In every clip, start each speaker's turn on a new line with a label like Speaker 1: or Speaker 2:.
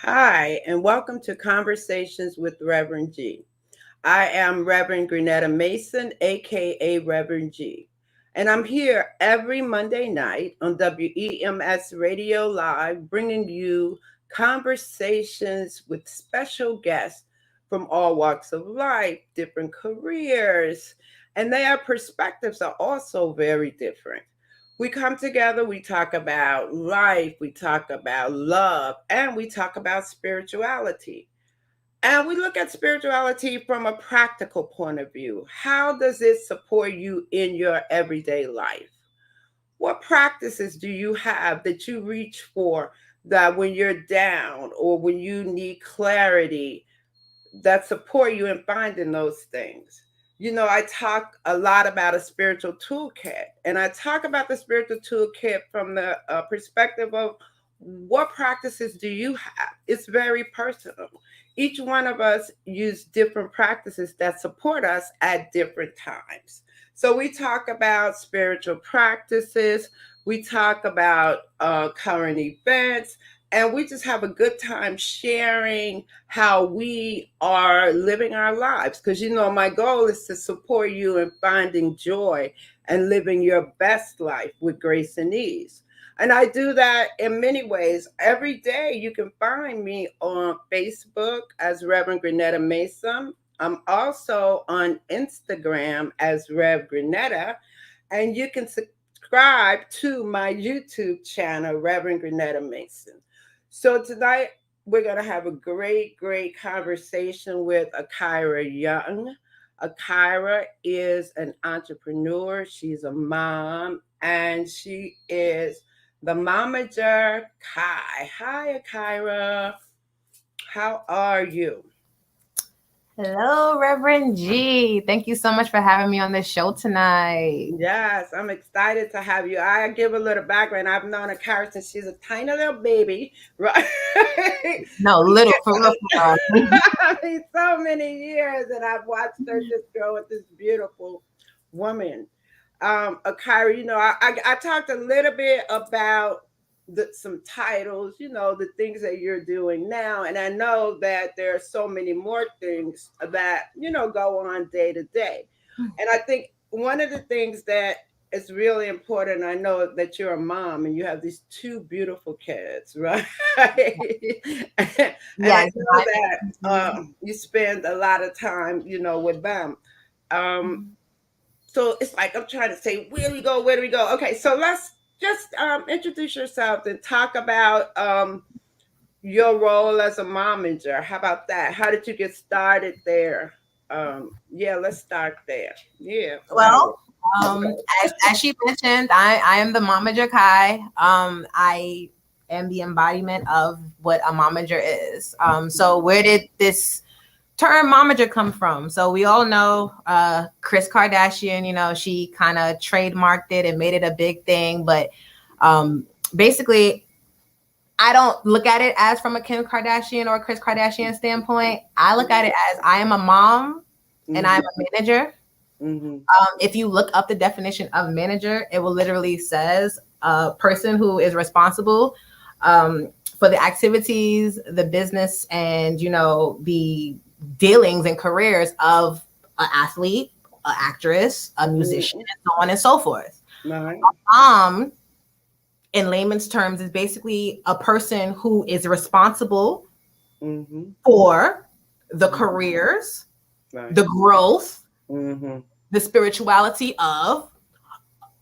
Speaker 1: Hi, and welcome to Conversations with Reverend G. I am Reverend Grenetta Mason, aka Reverend G, and I'm here every Monday night on WEMS Radio Live, bringing you conversations with special guests from all walks of life, different careers, and their perspectives are also very different. We come together, we talk about life, we talk about love, and we talk about spirituality. And we look at spirituality from a practical point of view. How does it support you in your everyday life? What practices do you have that you reach for that when you're down or when you need clarity that support you in finding those things? I talk a lot about a spiritual toolkit, and I talk about the spiritual toolkit from the perspective of what practices do you have? It's very personal. Each one of us use different practices that support us at different times. So we talk about spiritual practices, we talk about current events, and we just have a good time sharing how we are living our lives. Because, my goal is to support you in finding joy and living your best life with grace and ease. And I do that in many ways. Every day you can find me on Facebook as Reverend Grenetta Mason. I'm also on Instagram as Rev Grenetta. And you can subscribe to my YouTube channel, Reverend Grenetta Mason. So tonight we're going to have a great, great conversation with Akira Young. Akira is an entrepreneur. She's a mom, and she is the momager Kai. Hi, Akira. How are you?
Speaker 2: Hello, Reverend G. Thank you so much for having me on this show tonight.
Speaker 1: Yes, I'm excited to have you. I give a little background. I've known Akira since she's a tiny little baby, right?
Speaker 2: No, little, for real.
Speaker 1: I mean, so many years, and I've watched her just grow with this beautiful woman. Akira, I talked a little bit about some titles, the things that you're doing now. And I know that there are so many more things that, go on day to day. And I think one of the things that is really important, I know that you're a mom and you have these two beautiful kids, right? And I know that you spend a lot of time, with them. So it's like I'm trying to say, where do we go? Where do we go? Okay, so let's just introduce yourself and talk about your role as a momager. How about that? How did you get started there? Let's start there. Yeah.
Speaker 2: Well, as she mentioned, I am the momager Kai. I am the embodiment of what a momager is. So where did this term momager come from? So we all know Kris Kardashian, she kind of trademarked it and made it a big thing. But basically, I don't look at it as from a Kim Kardashian or Kris Kardashian standpoint. I look at it as I am a mom and I'm a manager. Mm-hmm. If you look up the definition of manager, it will literally says a person who is responsible for the activities, the business, and, the dealings and careers of an athlete, an actress, a musician, and so on and so forth. Right. A mom, in layman's terms, is basically a person who is responsible for the careers, the growth, the spirituality of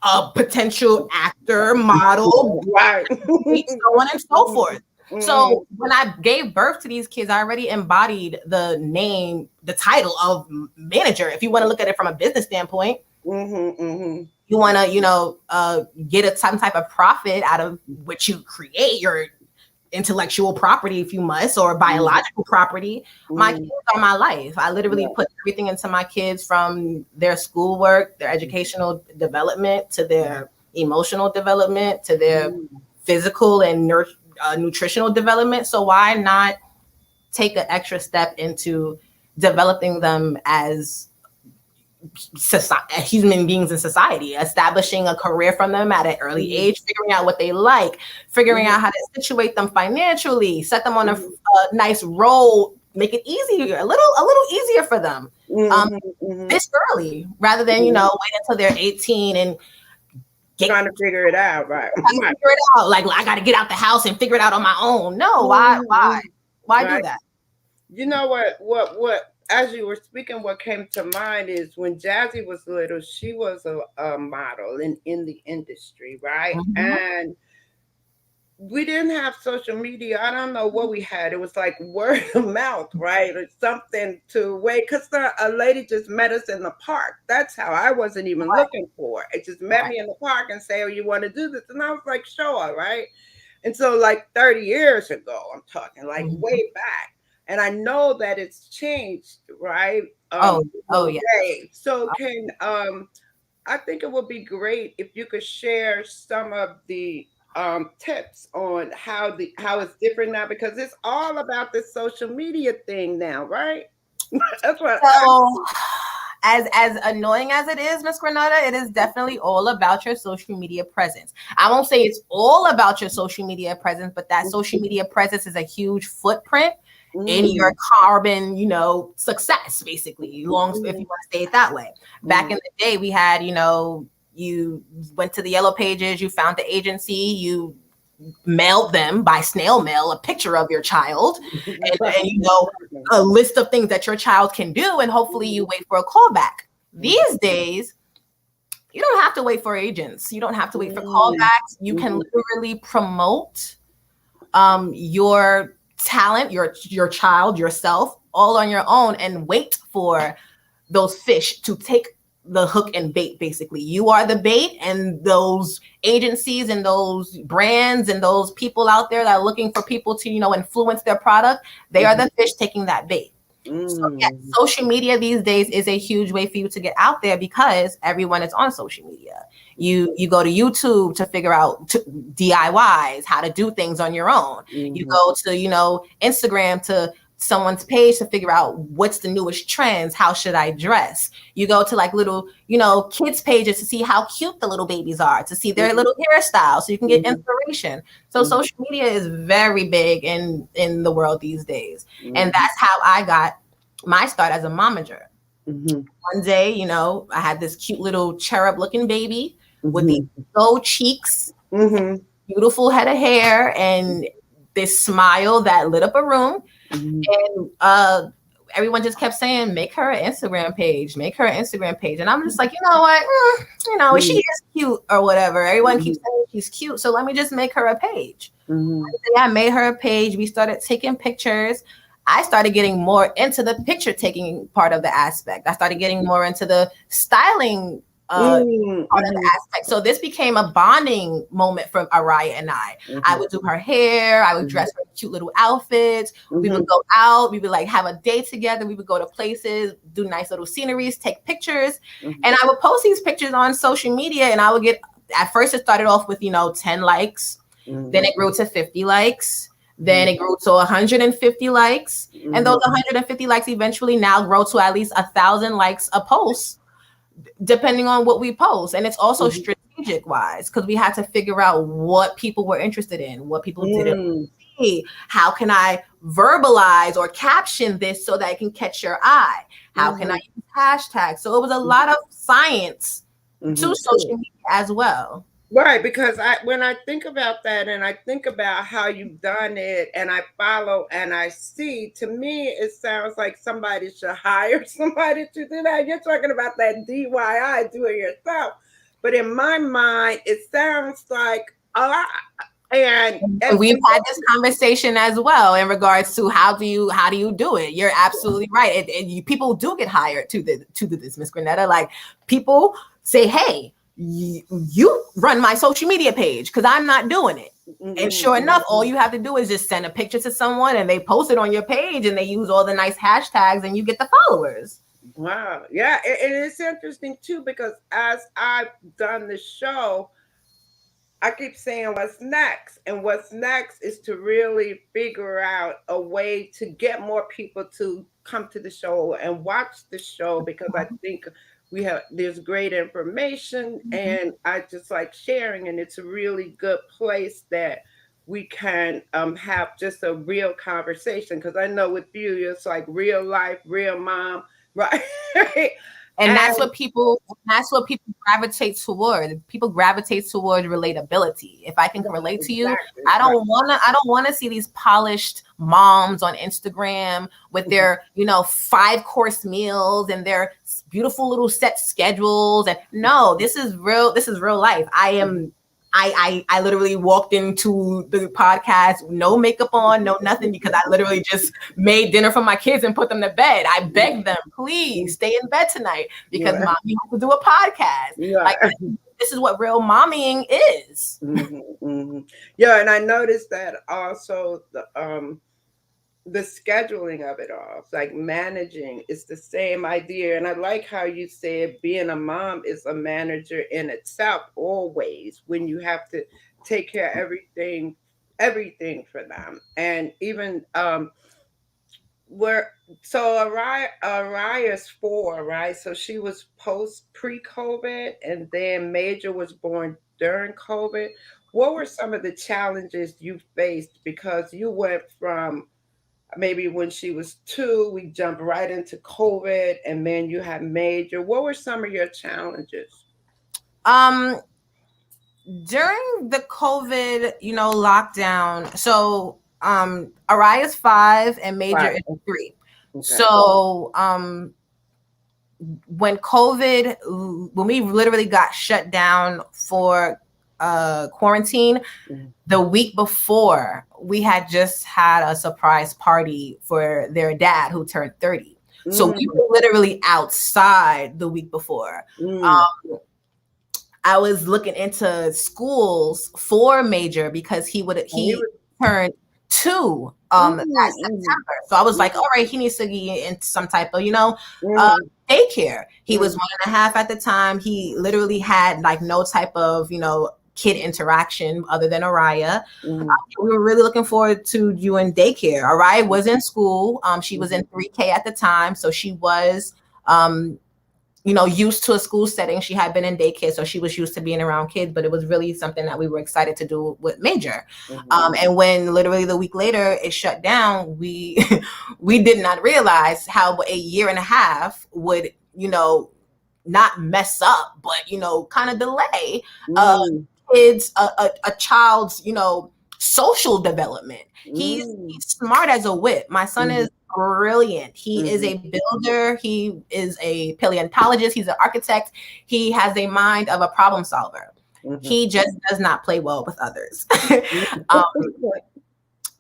Speaker 2: a potential actor, model, right, so on and so forth. So when I gave birth to these kids, I already embodied the name, the title of manager. If you want to look at it from a business standpoint, you want to, get some type of profit out of what you create, your intellectual property, if you must, or biological property. My kids are my life. I literally put everything into my kids, from their schoolwork, their educational development, to their emotional development, to their physical and nutritional development. So why not take an extra step into developing them as human beings in society, establishing a career from them at an early age, figuring out what they like, figuring out how to situate them financially, set them on a nice road, make it easier, a little easier for them this early, rather than wait until they're 18 and
Speaker 1: trying to figure it out, right?
Speaker 2: Figure it out. Like I got to get out the house and figure it out on my own. No, why do that?
Speaker 1: You know what? As you were speaking, what came to mind is when Jazzy was little, she was a model in the industry, right? And we didn't have social media. I don't know what we had. It was like word of mouth, right? Or something to wait. Because a lady just met us in the park. That's how I wasn't even looking for it. It just met me in the park and say, oh, you want to do this? And I was like, sure, right? And so like 30 years ago, I'm talking like way back. And I know that it's changed, right?
Speaker 2: Yeah.
Speaker 1: So can I think it would be great if you could share some of the tips on how it's different now, because it's all about the social media thing now, right? That's what.
Speaker 2: So, as annoying as it is, Miss Granada, it is definitely all about your social media presence. I won't say it's all about your social media presence, but that social media presence is a huge footprint in your carbon, success, basically, if you want to say it that way. Back in the day, we had, you went to the Yellow Pages, you found the agency, you mailed them by snail mail a picture of your child and a list of things that your child can do, and hopefully you wait for a callback. These days, you don't have to wait for agents. You don't have to wait for callbacks. You can literally promote your talent, your child, yourself, all on your own, and wait for those fish to take the hook and bait. Basically, you are the bait, and those agencies and those brands and those people out there that are looking for people to influence their product, they are the fish taking that bait. So yeah, social media these days is a huge way for you to get out there, because everyone is on social media. You go to YouTube to figure out DIYs, how to do things on your own. You go to Instagram to someone's page to figure out what's the newest trends, how should I dress. You go to like little kids pages to see how cute the little babies are, to see their little hairstyles, so you can get inspiration. So social media is very big in the world these days, and that's how I got my start as a momager. One day, I had this cute little cherub looking baby with these gold cheeks, beautiful head of hair, and this smile that lit up a room. And everyone just kept saying, make her an Instagram page, make her an Instagram page. And I'm just like, you know what? She is cute or whatever. Everyone keeps saying she's cute, so let me just make her a page. I made her a page. We started taking pictures. I started getting more into the picture taking part of the aspect. I started getting more into the styling part of the aspect. So this became a bonding moment for Araya and I. I would do her hair. I would dress her in cute little outfits. We would go out. We would like have a day together. We would go to places, do nice little sceneries, take pictures. And I would post these pictures on social media, and I would get, at first it started off with, 10 likes. Then it grew to 50 likes. Then it grew to 150 likes. And those 150 likes eventually now grow to at least 1,000 likes a post, depending on what we post. And it's also strategic wise, because we had to figure out what people were interested in, what people didn't see. How can I verbalize or caption this so that it can catch your eye? How can I use hashtags? So it was a lot of science to social media as well.
Speaker 1: Right, because when I think about that, and I think about how you've done it, and I follow and I see, to me it sounds like somebody should hire somebody to do that. You're talking about that DIY, do it yourself, but in my mind it sounds like a lot. And
Speaker 2: we've had this conversation as well in regards to how do you do it. You're absolutely right. People do get hired to do this, Miss Granetta. Like, people say, hey, you run my social media page because I'm not doing it. And sure enough, all you have to do is just send a picture to someone and they post it on your page and they use all the nice hashtags and you get the followers.
Speaker 1: Wow. Yeah. And it's interesting too, because as I've done the show, I keep saying what's next. And what's next is to really figure out a way to get more people to come to the show and watch the show, because I think there's great information
Speaker 2: Mhm.
Speaker 1: and I just like sharing, and it's a really good place that we can have just a real conversation, because I know with you it's like real life, real mom, right?
Speaker 2: And
Speaker 1: And
Speaker 2: that's what people gravitate toward. People gravitate toward relatability. If I can relate to you,
Speaker 1: exactly
Speaker 2: I don't wanna see these polished moms on Instagram with their, 5-course meals and their beautiful little set schedules. And no, this is real life. I literally walked into the podcast, no makeup on, no nothing, because I literally just made dinner for my kids and put them to bed. I begged them, please stay in bed tonight because
Speaker 1: right,
Speaker 2: mommy has to do a podcast. Like,
Speaker 1: right.
Speaker 2: this is what real mommying is.
Speaker 1: Yeah, and I noticed that also the scheduling of it all, it's like managing, is the same idea. And I like how you said being a mom is a manager in itself always, when you have to take care of everything for them. And even where so Araya's 4, right? So she was post pre-COVID, and then Major was born during COVID. What were some of the challenges you faced? Because you went from maybe when she was 2, we jumped right into COVID, and then you had Major. What were some of your challenges?
Speaker 2: Um, During the COVID, lockdown, so Araya's 5 and Major
Speaker 1: Right.
Speaker 2: is 3.
Speaker 1: Okay.
Speaker 2: So when when we literally got shut down for quarantine,
Speaker 1: Mhm.
Speaker 2: the week before, we had just had a surprise party for their dad who turned 30. So we
Speaker 1: Mm,
Speaker 2: were literally outside the week before.
Speaker 1: mm.
Speaker 2: Um, I was looking into schools for Major because
Speaker 1: And he
Speaker 2: he
Speaker 1: was
Speaker 2: turned 2
Speaker 1: mm,
Speaker 2: that
Speaker 1: mm,
Speaker 2: September. So I was
Speaker 1: mm,
Speaker 2: like, all right, he needs to be in some type of, uh,
Speaker 1: mm,
Speaker 2: daycare. He was
Speaker 1: mm,
Speaker 2: 1.5 at the time. He literally had like no type of, kid interaction other than Araya.
Speaker 1: mm,
Speaker 2: We were really looking forward to you in daycare. Araya was in school. She was in
Speaker 1: mhm,
Speaker 2: 3K at the time. So she was, um, used to a school setting. She had been in daycare, so she was used to being around kids, but it was really something that we were excited to do with Major.
Speaker 1: mhm,
Speaker 2: And when literally the week later it shut down, we we did not realize how a year and a half would, not mess up, but, kind of delay uh
Speaker 1: mm,
Speaker 2: kids, a child's, social development.
Speaker 1: mm,
Speaker 2: He's smart as a whip. My son
Speaker 1: mhm,
Speaker 2: is brilliant. He is
Speaker 1: mhm,
Speaker 2: a builder. He is a paleontologist. He's an architect. He has a mind of a problem solver.
Speaker 1: mhm.
Speaker 2: He just does not play well with others. um,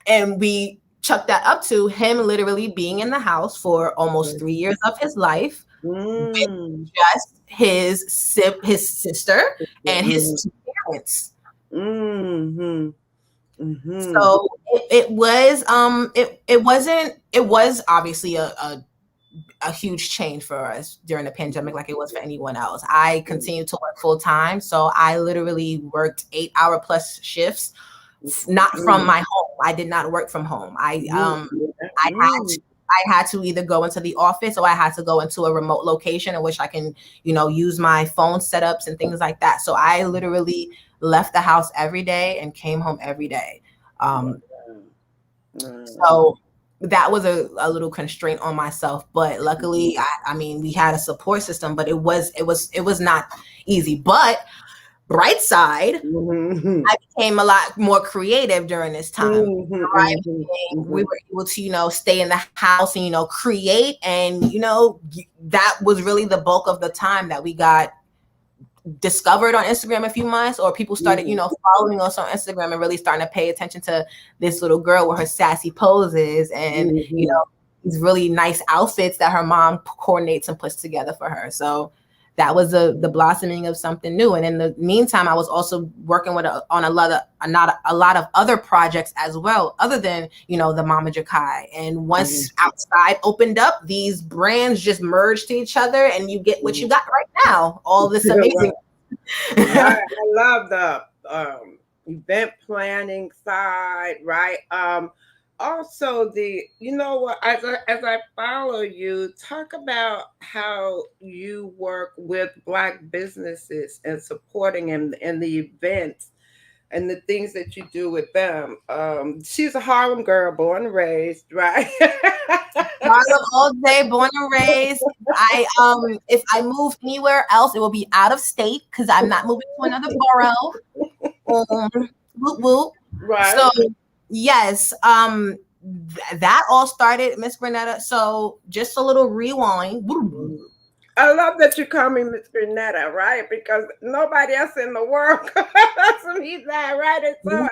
Speaker 2: and we chuck that up to him literally being in the house for almost 3 years of his life with
Speaker 1: Mm,
Speaker 2: just his sister and his
Speaker 1: mhm,
Speaker 2: two parents.
Speaker 1: mhm, mhm,
Speaker 2: So it was it was obviously a huge change for us during the pandemic, like it was for anyone else. I continued to work full time, so I literally worked 8-hour plus shifts, not from
Speaker 1: mhm,
Speaker 2: my home. I did not work from home.
Speaker 1: mhm,
Speaker 2: I had
Speaker 1: mhm,
Speaker 2: to I had to either go into the office or I had to go into a remote location in which I can, use my phone setups and things like that. So I literally left the house every day and came home every day. Um,
Speaker 1: mm,
Speaker 2: so that was a little constraint on myself, but luckily, I mean, we had a support system, but it was not easy. But bright side,
Speaker 1: mhm,
Speaker 2: I became a lot more creative during this time.
Speaker 1: mhm,
Speaker 2: Right?
Speaker 1: mhm,
Speaker 2: We
Speaker 1: mhm.
Speaker 2: were able to, stay in the house and, create, and that was really the bulk of the time that we got discovered on Instagram a few months, or people started,
Speaker 1: Mhm,
Speaker 2: following us on Instagram and really starting to pay attention to this little girl with her sassy poses and,
Speaker 1: mhm.
Speaker 2: these really nice outfits that her mom coordinates and puts together for her. So that was the blossoming of something new. And in the meantime, I was also working on a lot of other projects as well, other than, the Mama Jakai. And
Speaker 1: Mhm,
Speaker 2: once outside opened up, these brands just merged to each other, and you get what
Speaker 1: mhm.
Speaker 2: you got right now. All this amazing.
Speaker 1: Right, right. I love that. event planning side, right? Also you know what, as I follow you, talk about how you work with Black businesses and supporting them and the events and the things that you do with them. She's a Harlem girl, born and raised, right?
Speaker 2: Harlem all day, born and raised. If I move anywhere else, it will be out of state because I'm not moving to another borough. Whoop whoop.
Speaker 1: Right.
Speaker 2: So yes, that all started, Miss Grenetta. So just a little rewind.
Speaker 1: I love that you call me Miss Grenetta, right? Because nobody else in the world calls me that, right? It's so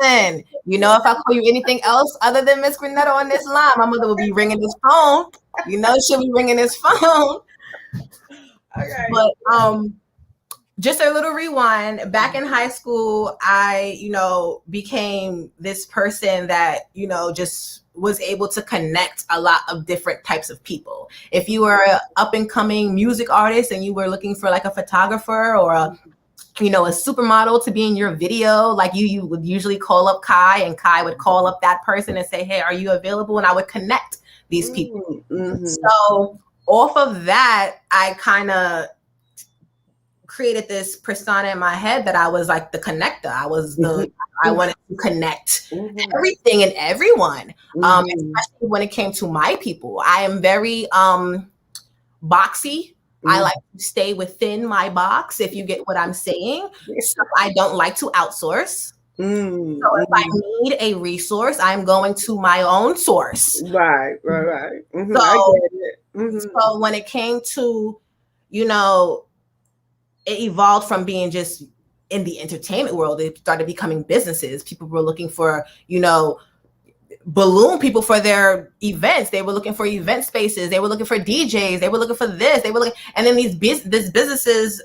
Speaker 2: Listen, you know, if I call you anything else other than Miss Grenetta on this line, my mother will be ringing this phone. You know, she'll be ringing this phone.
Speaker 1: Okay.
Speaker 2: But just a little rewind. Back in high school, I, became this person that, just was able to connect a lot of different types of people. If you were an up and coming music artist and you were looking for like a photographer or a supermodel to be in your video, like you would usually call up Kai, and Kai would call up that person and say, hey, are you available? And I would connect these people. Mm-hmm. So off of that, I kind of created this persona in my head that I was like the connector. I wanted to connect everything and everyone, especially when it came to my people. I am very boxy. I like to stay within my box, if you get what I'm saying. So I don't like to outsource. So if I need a resource, I'm going to my own source.
Speaker 1: Right. Mm-hmm. So, I get it.
Speaker 2: So when it came to, it evolved from being just in the entertainment world. It started becoming businesses. People were looking for, balloon people for their events. They were looking for event spaces. They were looking for DJs. They were looking for this. And then these businesses,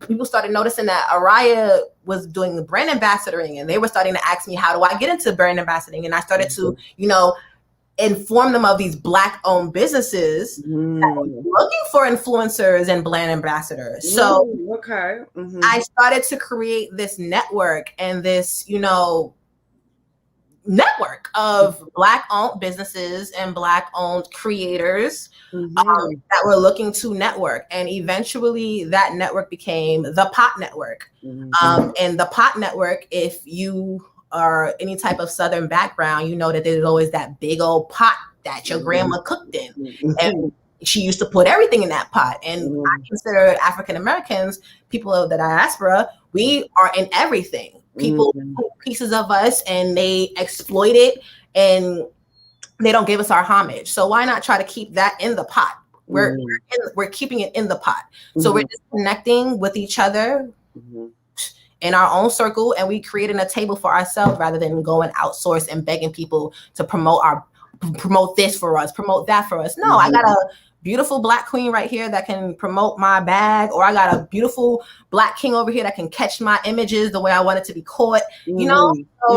Speaker 2: people started noticing that Araya was doing the brand ambassadoring, and they were starting to ask me, how do I get into brand ambassadoring? And I started to, inform them of these Black-owned businesses that were looking for influencers and brand ambassadors. So I started to create this network and this, network of Black-owned businesses and Black-owned creators that were looking to network. And eventually that network became the Pot Network. And the Pot Network, if you or any type of Southern background, you know that there's always that big old pot that your grandma cooked in. And she used to put everything in that pot. And I consider African Americans, people of the diaspora, we are in everything. People put pieces of us and they exploit it and they don't give us our homage. So why not try to keep that in the pot? We're keeping it in the pot. So we're just connecting with each other in our own circle, and we creating a table for ourselves rather than going outsource and begging people to promote this for us, promote that for us. No, I got a beautiful Black queen right here that can promote my bag, or I got a beautiful Black king over here that can catch my images the way I want it to be caught. So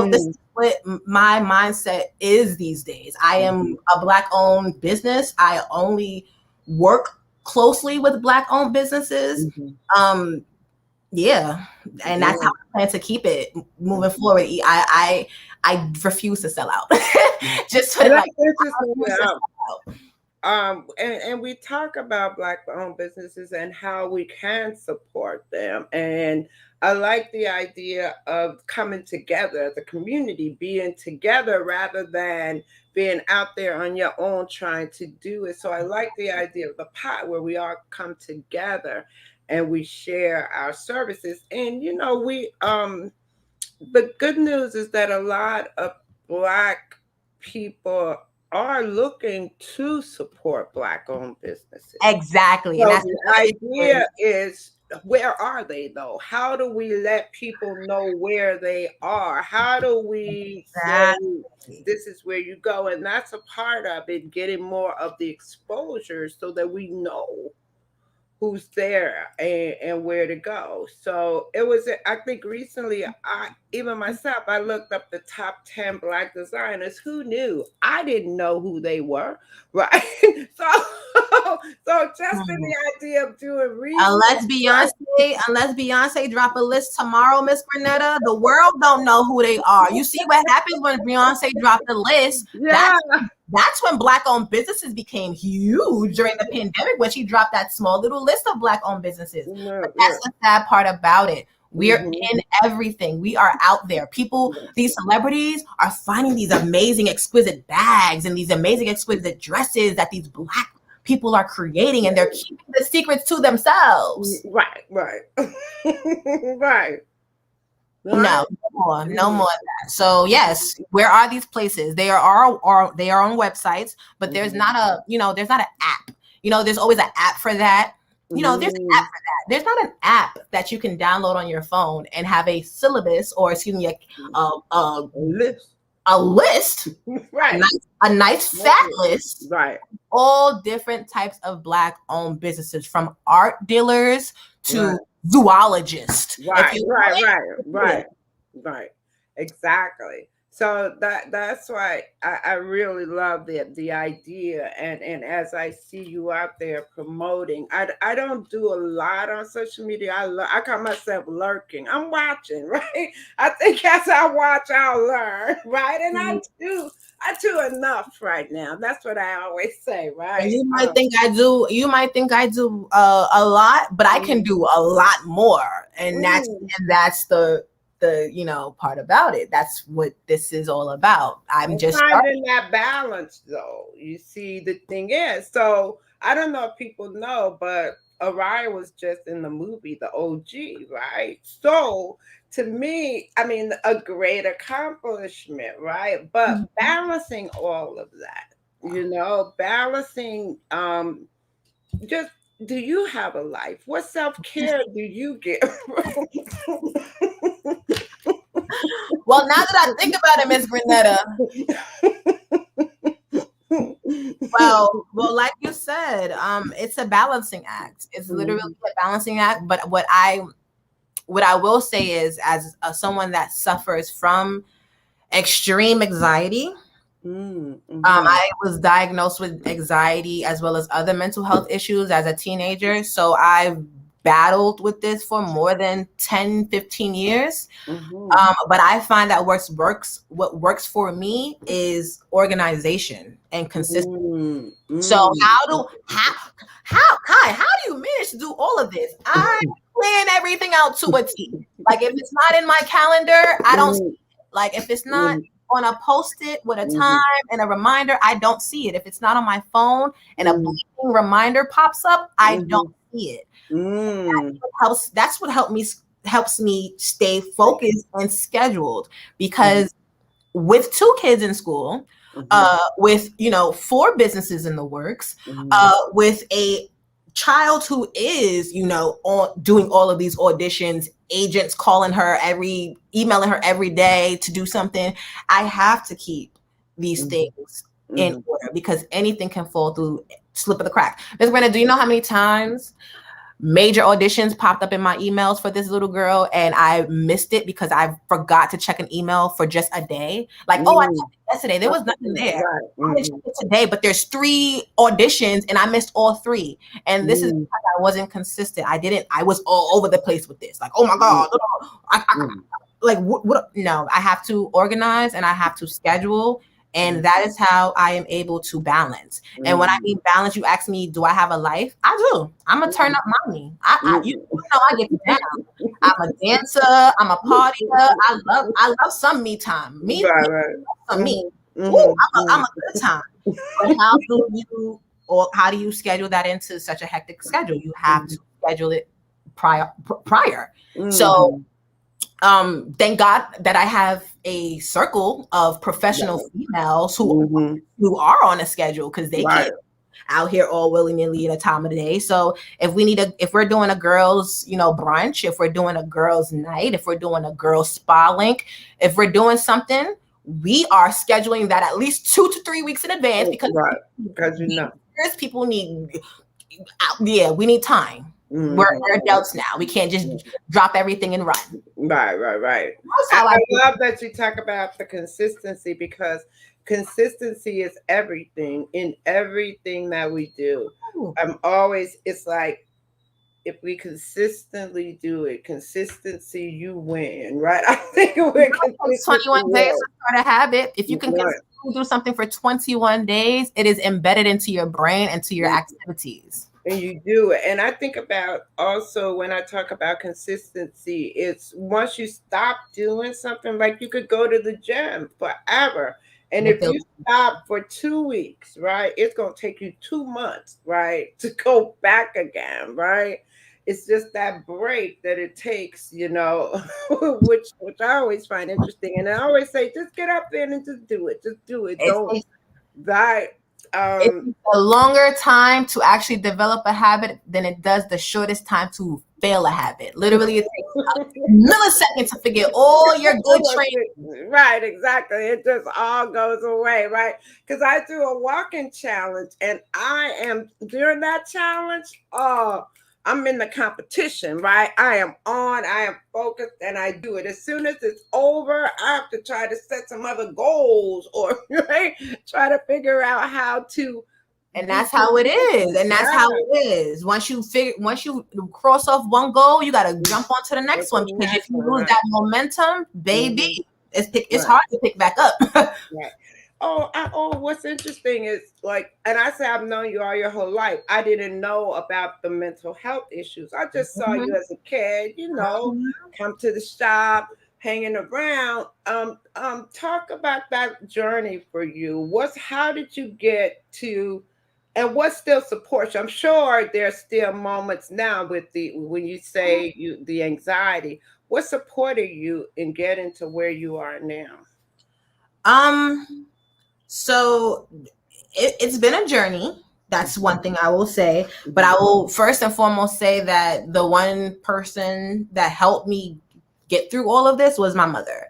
Speaker 2: this is what my mindset is these days. I am a Black-owned business. I only work closely with Black-owned businesses. And that's how I plan to keep it moving forward. I refuse to sell out. Just put it like
Speaker 1: and we talk about Black-owned businesses and how we can support them. And I like the idea of coming together as a community, being together rather than being out there on your own trying to do it. So I like the idea of the pot where we all come together and we share our services. And the good news is that a lot of Black people are looking to support Black-owned businesses.
Speaker 2: Exactly.
Speaker 1: So and that's the idea is, where are they though? How do we let people know where they are? How do we say this is where you go? And that's a part of it, getting more of the exposure so that we know who's there and where to go. So it was, I think recently, even myself, I looked up the top 10 Black designers. Who knew? I didn't know who they were, right? So just in
Speaker 2: Mhm.
Speaker 1: the idea of doing research,
Speaker 2: Unless Beyonce drop a list tomorrow, Miss Grenetta, the world don't know who they are. You see what happens when Beyonce dropped the list?
Speaker 1: yeah,
Speaker 2: That's when Black-owned businesses became huge during the pandemic, when she dropped that small little list of Black-owned businesses.
Speaker 1: yeah,
Speaker 2: But
Speaker 1: yeah.
Speaker 2: that's the sad part about it. We're
Speaker 1: Mhm.
Speaker 2: in everything. We are out there. People, these celebrities are finding these amazing, exquisite bags and these amazing, exquisite dresses that these Black people are creating, and they're keeping the secrets to themselves.
Speaker 1: Right, right, right, right.
Speaker 2: No, no
Speaker 1: Mhm.
Speaker 2: more of that. So yes, where are these places? They are on websites, but there's
Speaker 1: Mhm.
Speaker 2: not a there's not an app. There's always an app for that. There's an app
Speaker 1: Mhm.
Speaker 2: for that. There's not an app that you can download on your phone and have a syllabus, or excuse me, a a,
Speaker 1: A list,
Speaker 2: a list,
Speaker 1: right,
Speaker 2: a nice fat list,
Speaker 1: right,
Speaker 2: all different types of Black owned businesses, from art dealers
Speaker 1: right.
Speaker 2: to zoologists. If
Speaker 1: Right,
Speaker 2: you
Speaker 1: right,
Speaker 2: want
Speaker 1: right,
Speaker 2: it,
Speaker 1: right, right. Exactly. So that's why I really love the idea, and as I see you out there promoting, I don't do a lot on social media. I call myself lurking. I'm watching, right? I think as I watch, I'll learn, right? And I do enough right now. That's what I always say,
Speaker 2: and
Speaker 1: right?
Speaker 2: you might think I do a lot, but I can
Speaker 1: Mm,
Speaker 2: do a lot more, and that's
Speaker 1: mm.
Speaker 2: and that's the part about it. That's what this is all about. I'm
Speaker 1: And
Speaker 2: just starting.
Speaker 1: finding that balance, though, you see, the thing is, so I don't know if people know, but Araya was just in the movie, the OG, right? So to me, I mean, a great accomplishment, right? But balancing all of that, balancing, just, do you have a life? What self care do you give?
Speaker 2: Well, now that I think about it, Miss Grenetta, well, like you said, it's a balancing act. It's literally
Speaker 1: Mhm.
Speaker 2: a balancing act. But what I will say is, as someone that suffers from extreme anxiety,
Speaker 1: Mm, mhm.
Speaker 2: I was diagnosed with anxiety as well as other mental health issues as a teenager. So I've battled with this for more than 10, 15 years.
Speaker 1: Mhm.
Speaker 2: But I find that what works for me is organization and consistency.
Speaker 1: Mm,
Speaker 2: So
Speaker 1: mm.
Speaker 2: how do you manage to do all of this? I plan everything out to a T. Like, if it's not in my calendar, I don't see
Speaker 1: Mhm,
Speaker 2: it. Like, if it's not
Speaker 1: mhm,
Speaker 2: on a post-it with a time
Speaker 1: mhm,
Speaker 2: and a reminder, I don't see it. If it's not on my phone and a
Speaker 1: mhm,
Speaker 2: blinking reminder pops up, I don't
Speaker 1: mhm,
Speaker 2: see it.
Speaker 1: mm,
Speaker 2: That's what helps me stay focused and scheduled,
Speaker 1: mhm,
Speaker 2: because with 2 kids in school,
Speaker 1: mhm,
Speaker 2: with 4 businesses in the works,
Speaker 1: mhm,
Speaker 2: with a child who is doing all of these auditions, agents emailing her every day to do something, I have to keep these
Speaker 1: mhm,
Speaker 2: things in
Speaker 1: mhm.
Speaker 2: order, because anything can fall through, slip of the crack. Ms. Brenda, do you know how many times major auditions popped up in my emails for this little girl, and I missed it because I forgot to check an email for just a day? Like, oh, I
Speaker 1: Mm.
Speaker 2: checked it yesterday, there was nothing there.
Speaker 1: Right.
Speaker 2: I'm gonna check
Speaker 1: Mhm,
Speaker 2: it today, but there's 3 auditions and I missed all 3. And this is
Speaker 1: mm,
Speaker 2: because I wasn't consistent. I was all over the place with this. Like, oh my
Speaker 1: mm,
Speaker 2: God, I,
Speaker 1: mm,
Speaker 2: like what? No, I have to organize and I have to schedule, and
Speaker 1: mm,
Speaker 2: that is how I am able to balance. And when I
Speaker 1: mm,
Speaker 2: mean balance, you ask me, do I have a life? I do. I'm a turn
Speaker 1: mm,
Speaker 2: up mommy. You
Speaker 1: mm.
Speaker 2: know I get down. I'm a dancer. I'm a partier. I love some me time.
Speaker 1: Right, right.
Speaker 2: Some me.
Speaker 1: Mhm,
Speaker 2: Ooh,
Speaker 1: mhm,
Speaker 2: I'm
Speaker 1: mhm,
Speaker 2: a good time. But how do you schedule that into such a hectic schedule? You have to
Speaker 1: mhm,
Speaker 2: schedule it prior. So
Speaker 1: mhm.
Speaker 2: thank God that I have a circle of professional
Speaker 1: Right.
Speaker 2: females
Speaker 1: Mhm.
Speaker 2: who are on a schedule, because they
Speaker 1: Right.
Speaker 2: can't out here all willy-nilly at a time of the day. So if we're doing a girls, brunch, if we're doing a girls night, if we're doing a girls spa link, if we're doing something, we are scheduling that at least 2 to 3 weeks in advance, because
Speaker 1: Right. Because
Speaker 2: people need Yeah, we need time.
Speaker 1: Mm-hmm.
Speaker 2: We're adults now. We can't just drop everything and run.
Speaker 1: Right.
Speaker 2: That's how
Speaker 1: I love that you talk about the consistency, because consistency is everything in everything that we do. It's like, if we consistently do it, consistency, you win, right? I think we're consistent.
Speaker 2: 21 days to start a habit. If you can consistently do something for 21 days, it is embedded into your brain and to your activities.
Speaker 1: And you do it. And I think about also, when I talk about consistency, it's once you stop doing something, like you could go to the gym forever. And if you stop for 2 weeks, right, it's going to take you 2 months, right, to go back again, right? It's just that break that it takes, which I always find interesting. And I always say, just get up there and just do it. Just do it. Don't die.
Speaker 2: It takes a longer time to actually develop a habit than it does the shortest time to fail a habit. Literally, it takes a millisecond to forget all your good training.
Speaker 1: Right, exactly. It just all goes away, right? Because I do a walking challenge, and I am during that challenge. I'm in the competition, right? I am focused, and I do it. As soon as it's over, I have to try to set some other goals, or right, try to figure out how to.
Speaker 2: And that's how it is. And that's how it is. Once you cross off one goal, you got to jump onto the next one, because if you lose that momentum, baby, it's hard to pick back up.
Speaker 1: Right. What's interesting is, like, and I say I've known you all your whole life. I didn't know about the mental health issues. I just saw you as a kid, come to the shop, hanging around. Talk about that journey for you. How did you get to, and what still supports you? I'm sure there's still moments now when you say the anxiety. What supported you in getting to where you are now?
Speaker 2: So it's been a journey. That's one thing I will say. But I will first and foremost say that the one person that helped me get through all of this was my mother.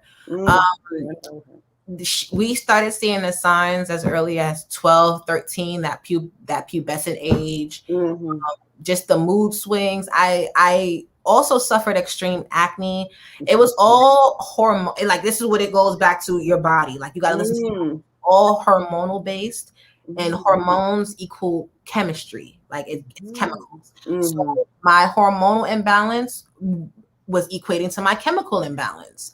Speaker 2: We started seeing the signs as early as 12, 13, that pubescent age, just the mood swings. I also suffered extreme acne. It was all hormone. Like, this is what it goes back to your body. Like, you got to listen to all hormonal based, and hormones equal chemistry. Like, it's chemicals. So my hormonal imbalance was equating to my chemical imbalance.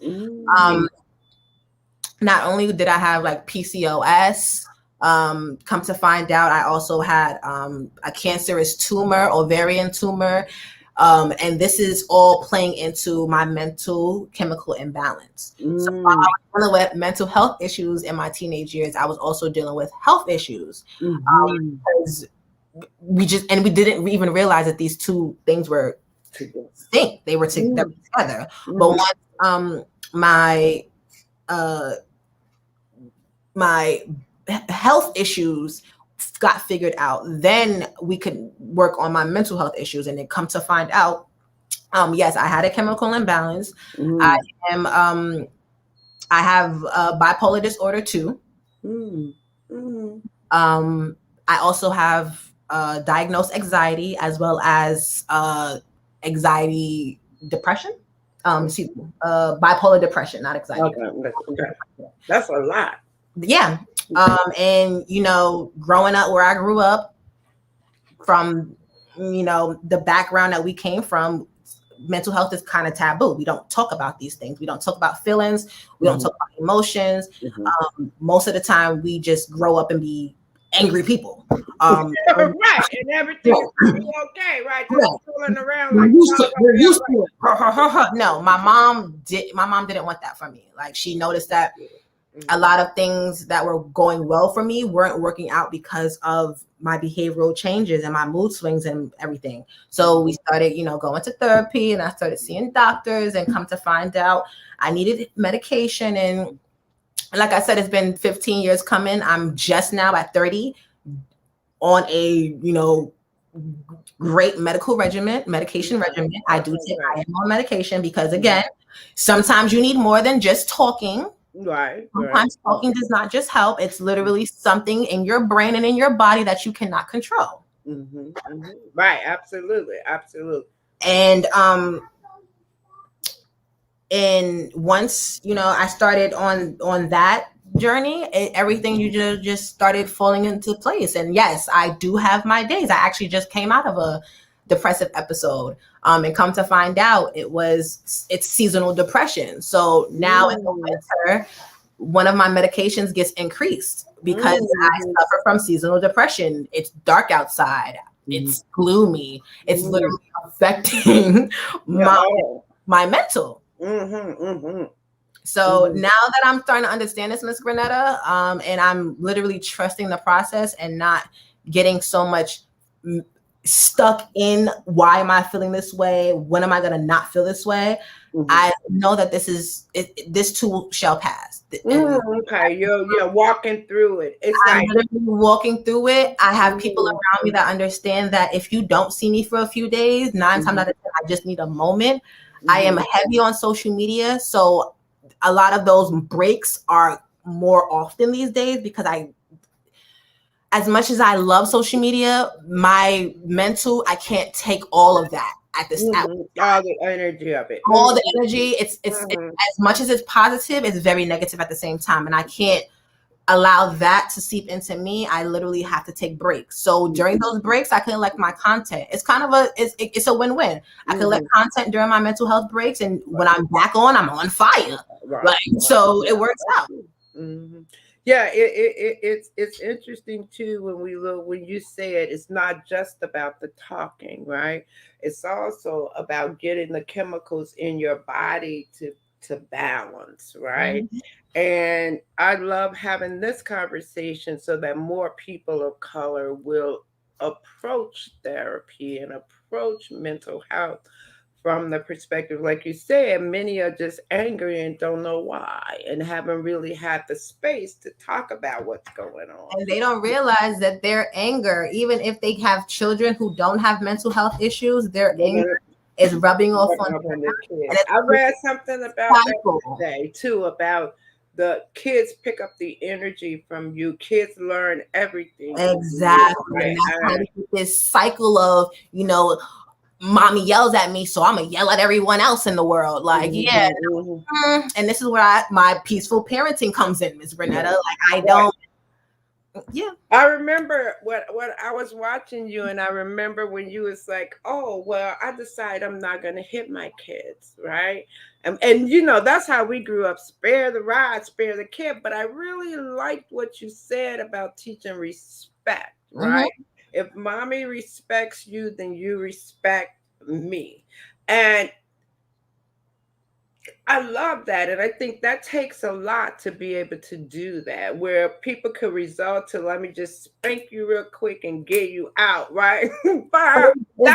Speaker 2: Not only did I have like PCOS, come to find out I also had a cancerous tumor, ovarian tumor. And this is all playing into my mental chemical imbalance. So while I was dealing with mental health issues in my teenage years, I was also dealing with health issues. Because we didn't even realize that these two things were distinct. They were together. But once my health issues got figured out, then we could work on my mental health issues. And then come to find out, yes, I had a chemical imbalance. I have bipolar disorder too. I also have diagnosed anxiety, as well as anxiety depression. Bipolar depression, not anxiety.
Speaker 1: Okay. That's a lot.
Speaker 2: Yeah. And growing up where I grew up, from the background that we came from, mental health is kind of taboo. We don't talk about these things. We don't talk about feelings. We don't talk about emotions. Most of the time we just grow up and be angry people.
Speaker 1: Right, and everything is okay, right? Just fooling around like
Speaker 2: we're used to it. No, my mom didn't want that for me. Like, she noticed that a lot of things that were going well for me weren't working out because of my behavioral changes and my mood swings and everything. So we started, going to therapy, and I started seeing doctors, and come to find out I needed medication. And like I said, it's been 15 years coming. I'm just now at 30 on a, great medication regimen. I am on medication because, again, sometimes you need more than just talking.
Speaker 1: Right.
Speaker 2: Sometimes talking does not just help. It's literally something in your brain and in your body that you cannot control.
Speaker 1: Right. Absolutely. Absolutely.
Speaker 2: And once I started on that journey, everything you just started falling into place. And yes, I do have my days. I actually just came out of a depressive episode, and come to find out it's seasonal depression. So now in the winter, one of my medications gets increased because I suffer from seasonal depression. It's dark outside, it's gloomy, it's literally affecting my mental. So now that I'm starting to understand this, Miss Granetta, and I'm literally trusting the process and not getting so much stuck in why am I feeling this way? When am I going to not feel this way? I know that this too shall pass.
Speaker 1: Okay, you're walking through it. It's
Speaker 2: I'm literally walking through it. I have people around me that understand that if you don't see me for a few days, 9 times out of 10, I just need a moment. I am heavy on social media, so a lot of those breaks are more often these days because as much as I love social media, my mental, I can't take all of that at this
Speaker 1: all the energy of it.
Speaker 2: All the energy. It's as much as it's positive, it's very negative at the same time. And I can't allow that to seep into me. I literally have to take breaks. So during those breaks, I can elect my content. It's kind of it's a win-win. I can elect content during my mental health breaks, and when I'm back on, I'm on fire. So it works out.
Speaker 1: Yeah, it's interesting too when you say it's not just about the talking, right? It's also about getting the chemicals in your body to balance, right? And I love having this conversation so that more people of color will approach therapy and approach mental health from the perspective, like you said, many are just angry and don't know why and haven't really had the space to talk about what's going on.
Speaker 2: And they don't realize that their anger, even if they have children who don't have mental health issues, their anger is rubbing off on
Speaker 1: the kids. I read something about that today too, about the kids pick up the energy from you. Kids learn everything.
Speaker 2: Exactly. And that's how this cycle of, mommy yells at me, so I'm gonna yell at everyone else in the world. Like, and this is where my peaceful parenting comes in, Ms. Granetta. Like, I don't. Yeah,
Speaker 1: I remember what I was watching you, and I remember when you was like, "Oh, well, I decide I'm not gonna hit my kids, right?" And that's how we grew up: spare the rod, spare the kid. But I really liked what you said about teaching respect, right? If mommy respects you, then you respect me. And I love that. And I think that takes a lot to be able to do that, where people could resort to, let me just spank you real quick and get you out, right? But
Speaker 2: is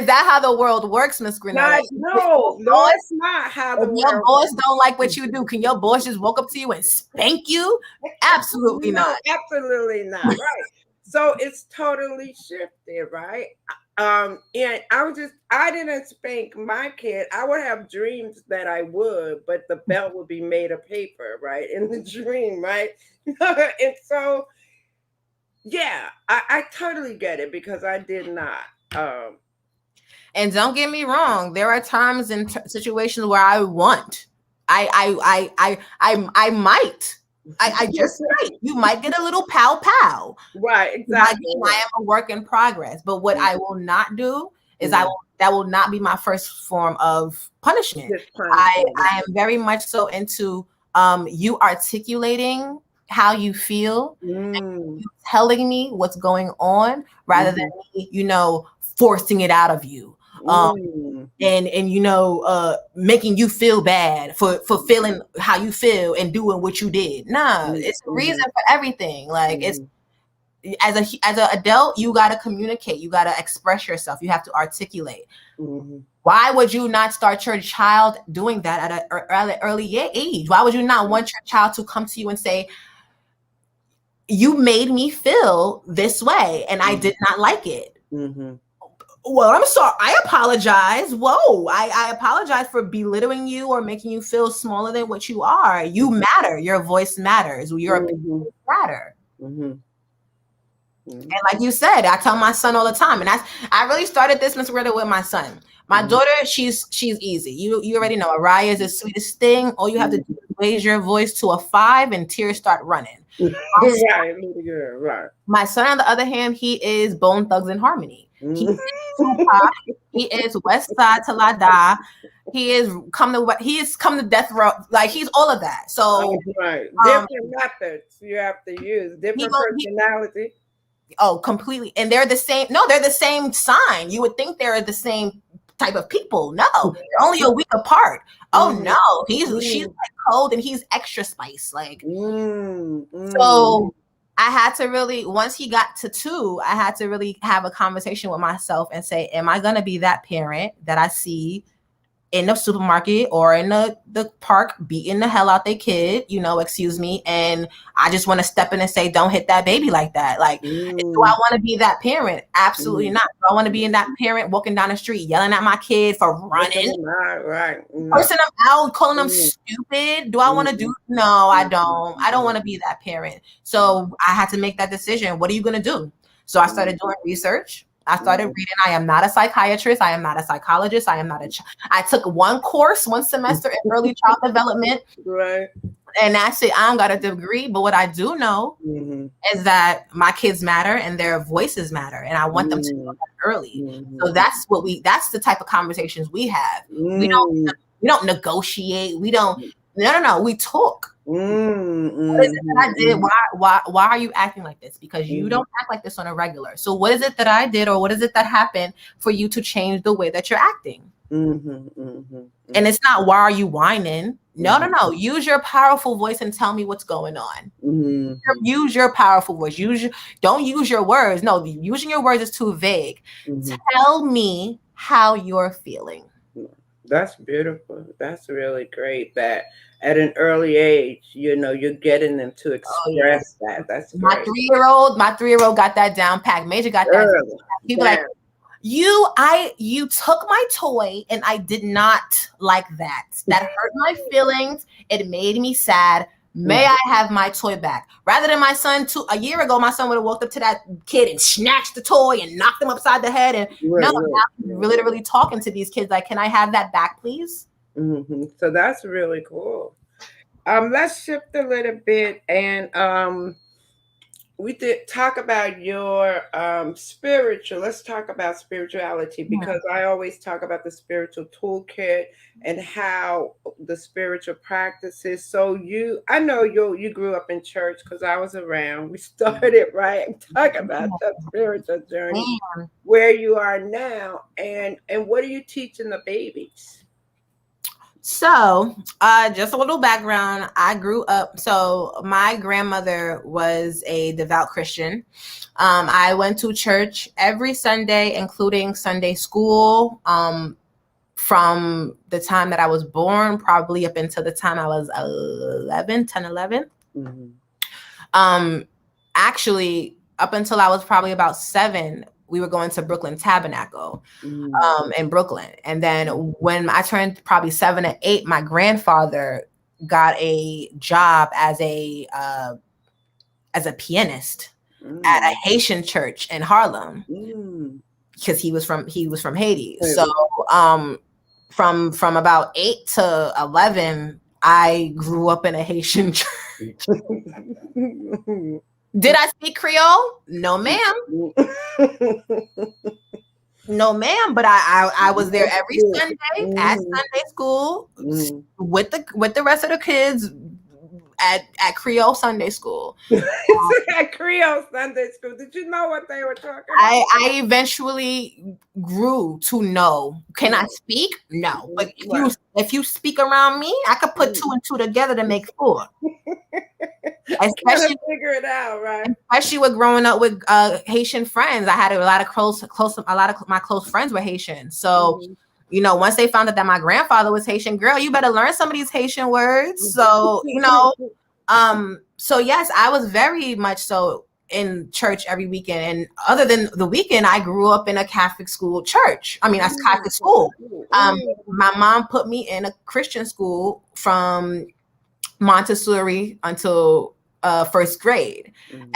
Speaker 2: that how the world works, Miss Granetta?
Speaker 1: No, it's not how the world
Speaker 2: works. Your boss don't like what you do, can your boss just walk up to you and spank you? Absolutely not.
Speaker 1: Absolutely not. Right. So it's totally shifted, right? And I didn't spank my kid. I would have dreams that I would, but the belt would be made of paper, right? In the dream, right? And so, yeah, I totally get it because I did not.
Speaker 2: And don't get me wrong, there are times in situations where I want, I might. I just might. You might get a little pow.
Speaker 1: Right, exactly.
Speaker 2: I am a work in progress. But what I will not do is that will not be my first form of punishment. I am very much so into you articulating how you feel and you telling me what's going on rather than me, forcing it out of you. And making you feel bad for feeling how you feel and doing what you did. Nah, it's a reason for everything. Like it's as an adult, you got to communicate, you got to express yourself, you have to articulate. Why would you not start your child doing that at an early age? Why would you not want your child to come to you and say, you made me feel this way and I did not like it? Well, I'm sorry. I apologize. Whoa. I apologize for belittling you or making you feel smaller than what you are. You matter. Your voice matters. Your opinion matter. And like you said, I tell my son all the time, and I really started this, Miss Ritter, with my son. My daughter, she's easy. You already know. Araya is the sweetest thing. All you have to do is raise your voice to a 5, and tears start running.
Speaker 1: Right.
Speaker 2: My son, on the other hand, he is Bone Thugs and Harmony. He is Tupac. He is West Side Till I Die. He is come to death row. Like, he's all of that. So
Speaker 1: right, different methods you have to use, different personality.
Speaker 2: Completely. And they're the same. No, they're the same sign. You would think they're the same type of people. No, they're only a week apart. Oh no, she's like cold and he's extra spice. Like, so I had to really, once he got to 2, I had to really have a conversation with myself and say, am I going to be that parent that I see in the supermarket or in the park beating the hell out their kid, excuse me, and I just want to step in and say, don't hit that baby like that? Like, do I want to be that parent? Absolutely not. Do I want to be in that parent walking down the street yelling at my kid for running,
Speaker 1: right,
Speaker 2: cursing them out, calling them stupid? Do I want to do? No, I don't. I don't want to be that parent. So I had to make that decision. What are you going to do? So I started doing research. I started reading. I am not a psychiatrist. I am not a psychologist. I am not I took one semester in early child development.
Speaker 1: Right.
Speaker 2: And that's it. I don't got a degree, but what I do know is that my kids matter and their voices matter. And I want them to know that early. So that's the type of conversations we have. We don't negotiate. We don't, no. We talk. What is it that I did? Why are you acting like this? Because you don't act like this on a regular. So what is it that I did, or what is it that happened for you to change the way that you're acting? And it's not, why are you whining? No. Use your powerful voice and tell me what's going on. Use your powerful voice. Don't use your words. No, using your words is too vague. Tell me how you're feeling.
Speaker 1: That's beautiful. That's really great that at an early age, you're getting them to express that. That's great.
Speaker 2: My 3-year-old got that down pat. Major got that down pat. People like, you took my toy and I did not like that. That hurt my feelings. It made me sad. May I have my toy back? Rather than my son, a year ago, my son would have walked up to that kid and snatched the toy and knocked him upside the head. And now I'm literally talking to these kids like, can I have that back, please?
Speaker 1: So that's really cool. Let's shift a little bit, and we did talk about your spiritual. Let's talk about spirituality, because I always talk about the spiritual toolkit and how the spiritual practices. So I know you grew up in church, because I was around. We started talking about the spiritual journey, where you are now, and what are you teaching the babies?
Speaker 2: So, just a little background. I grew up, so my grandmother was a devout Christian. I went to church every Sunday, including Sunday school, from the time that I was born, probably up until the time I was 10, 11. Actually, up until I was probably about 7, we were going to Brooklyn Tabernacle in Brooklyn. And then when I turned probably 7 or 8, my grandfather got a job as a pianist at a Haitian church in Harlem, because he was from Haiti. So from about 8 to 11, I grew up in a Haitian church. Did I speak Creole? No, ma'am. No, ma'am. But I was there every Sunday at Sunday school with the rest of the kids at Creole Sunday school.
Speaker 1: At Creole Sunday school. Did you know what they were talking about?
Speaker 2: I eventually grew to know. Can I speak? No. But if you speak around me, I could put 2 and 2 together to make 4. Especially
Speaker 1: figure it out, right?
Speaker 2: Especially with growing up with Haitian friends. I had a lot of my close friends were Haitian. So once they found out that my grandfather was Haitian, girl, you better learn some of these Haitian words. So, so yes, I was very much so in church every weekend. And other than the weekend, I grew up in a Catholic school church. I mean, that's Catholic school. My mom put me in a Christian school from Montessori until first grade.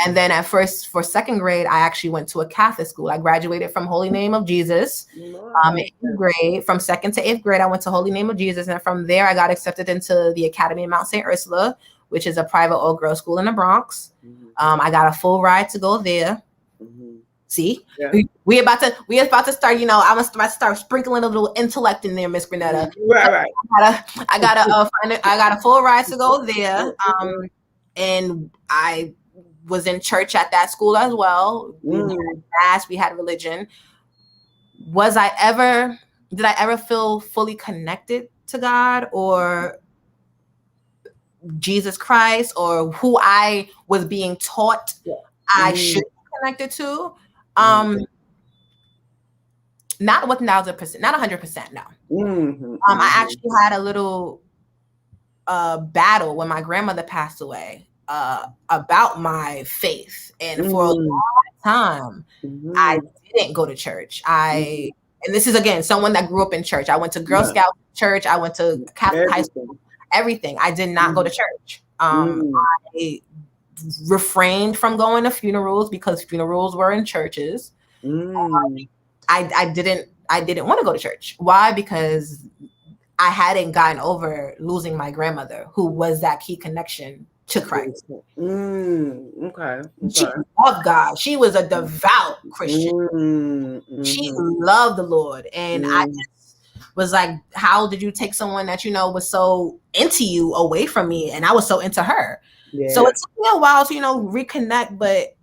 Speaker 2: And then for second grade, I actually went to a Catholic school. I graduated from Holy Name of Jesus. In 8th grade, from 2nd to 8th grade, I went to Holy Name of Jesus. And from there, I got accepted into the Academy of Mount St. Ursula, which is a private all-girls school in the Bronx. I got a full ride to go there. See, we about to start. You know, I'm gonna start sprinkling a little intellect in there, Miss Grenetta.
Speaker 1: Right.
Speaker 2: I got a full ride to go there. And I was in church at that school as well. We had mass, we had religion. Did I ever feel fully connected to God or Jesus Christ or who I was being taught I should be connected to? Not 1,000%, not 100%, no. I actually had a little battle when my grandmother passed away about my faith, and for a long time I didn't go to church. And this is again someone that grew up in church. I went to Girl Scout church, I went to Catholic high school, everything. I did not go to church. I refrained from going to funerals because funerals were in churches. I didn't want to go to church. Why? Because I hadn't gotten over losing my grandmother, who was that key connection to Christ.
Speaker 1: Okay.
Speaker 2: She loved God. She was a devout Christian. She loved the Lord. And I just was like, how did you take someone that, you know, was so into you away from me? And I was so into her. So it took me a while to, you know, reconnect. But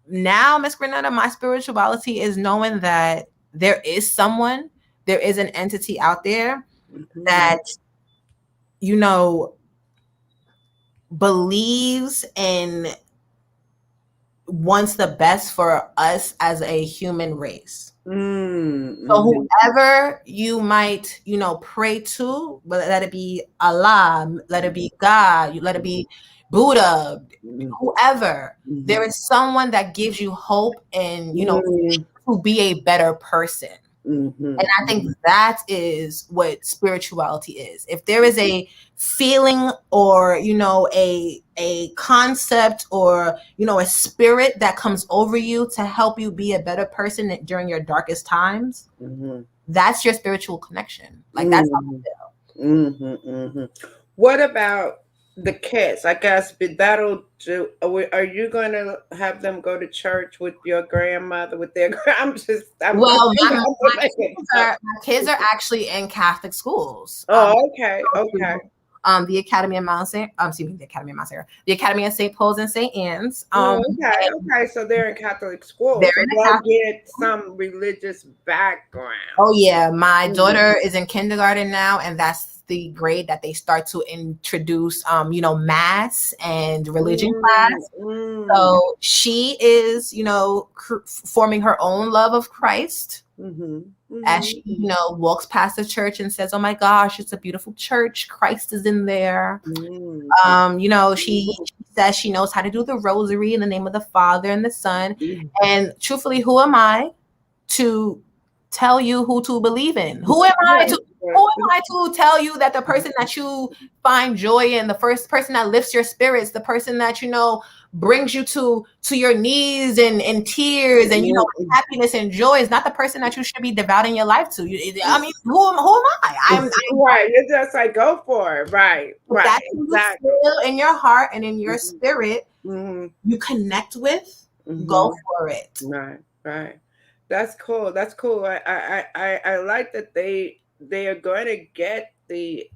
Speaker 2: now, Miss Grenetta, my spirituality is knowing that there is an entity out there that, you know, believes and wants the best for us as a human race. So whoever you might, you know, pray to, but let it be Allah, let it be God, let it be Buddha, whoever, there is someone that gives you hope and, you know, to be a better person. And I think that is what spirituality is. If there is a feeling or, you know, a concept or, you know, a spirit that comes over you to help you be a better person during your darkest times, that's your spiritual connection. Like that's how I feel.
Speaker 1: What about the kids? I guess that'll do. Are you going to have them go to church with your grandmother? With their my
Speaker 2: kids are actually in Catholic schools.
Speaker 1: Okay.
Speaker 2: The Academy of Mount St. The Academy of St. Paul's and St. Anne's.
Speaker 1: Okay. So they're in Catholic schools. They'll get some religious background.
Speaker 2: Oh yeah, my daughter is in kindergarten now, and that's the grade that they start to introduce, you know, mass and religion class. So she is, you know, forming her own love of Christ. As she, you know, walks past the church and says, "Oh my gosh, it's a beautiful church. Christ is in there." You know, she says she knows how to do the rosary in the name of the Father and the Son. And truthfully, who am I to tell you who to believe in? Who am I to tell you that the person that you find joy in, the first person that lifts your spirits, the person that, you know, brings you to your knees and tears and, you know, happiness and joy is not the person that you should be devoting your life to? I mean, who am I? I'm
Speaker 1: right. It's just like, go for it. Right.
Speaker 2: That's exactly. You feel in your heart and in your spirit, you connect with, go for it.
Speaker 1: Right. That's cool. I like that they are going to get the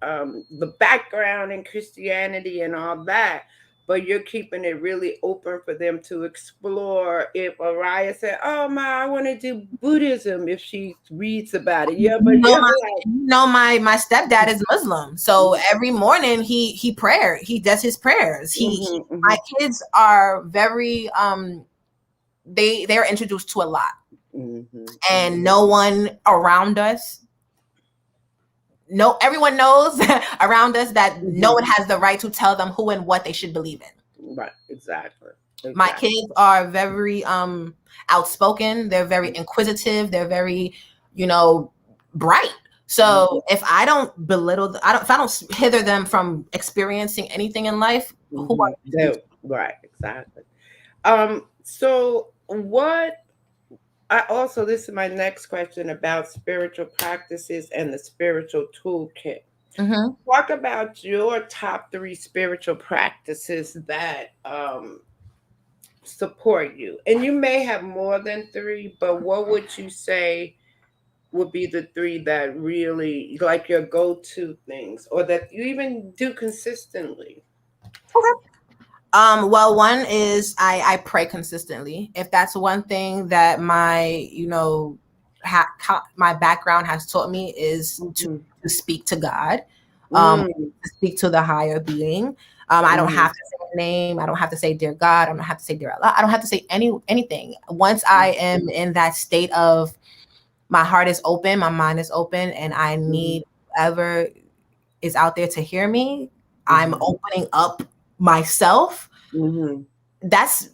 Speaker 1: background in Christianity and all that, but you're keeping it really open for them to explore. If Araya said, "Oh my, I want to do Buddhism," if she reads about it,
Speaker 2: my stepdad is Muslim, so every morning he does his prayers. My kids are very they're introduced to a lot. And no one around us, everyone knows around us that no one has the right to tell them who and what they should believe in.
Speaker 1: Right, exactly.
Speaker 2: My kids are very outspoken. They're very inquisitive. They're very, you know, bright. So if I don't hither them from experiencing anything in life, who are they?
Speaker 1: Right, exactly. So what I also, this is my next question about spiritual practices and the spiritual toolkit.
Speaker 2: Mm-hmm.
Speaker 1: Talk about your top three spiritual practices that support you. And you may have more than three, but what would you say would be the three that really like your go-to things or that you even do consistently?
Speaker 2: Well, one is I pray consistently. If that's one thing that my, my background has taught me is
Speaker 1: Mm-hmm.
Speaker 2: to speak to God,
Speaker 1: Mm-hmm.
Speaker 2: to speak to the higher being. I don't have to say a name. I don't have to say dear God. I don't have to say dear Allah. I don't have to say anything. Once I am in that state of my heart is open, my mind is open, and I
Speaker 1: Mm-hmm.
Speaker 2: need whoever is out there to hear me, I'm
Speaker 1: Mm-hmm.
Speaker 2: opening up myself.
Speaker 1: Mm-hmm.
Speaker 2: That's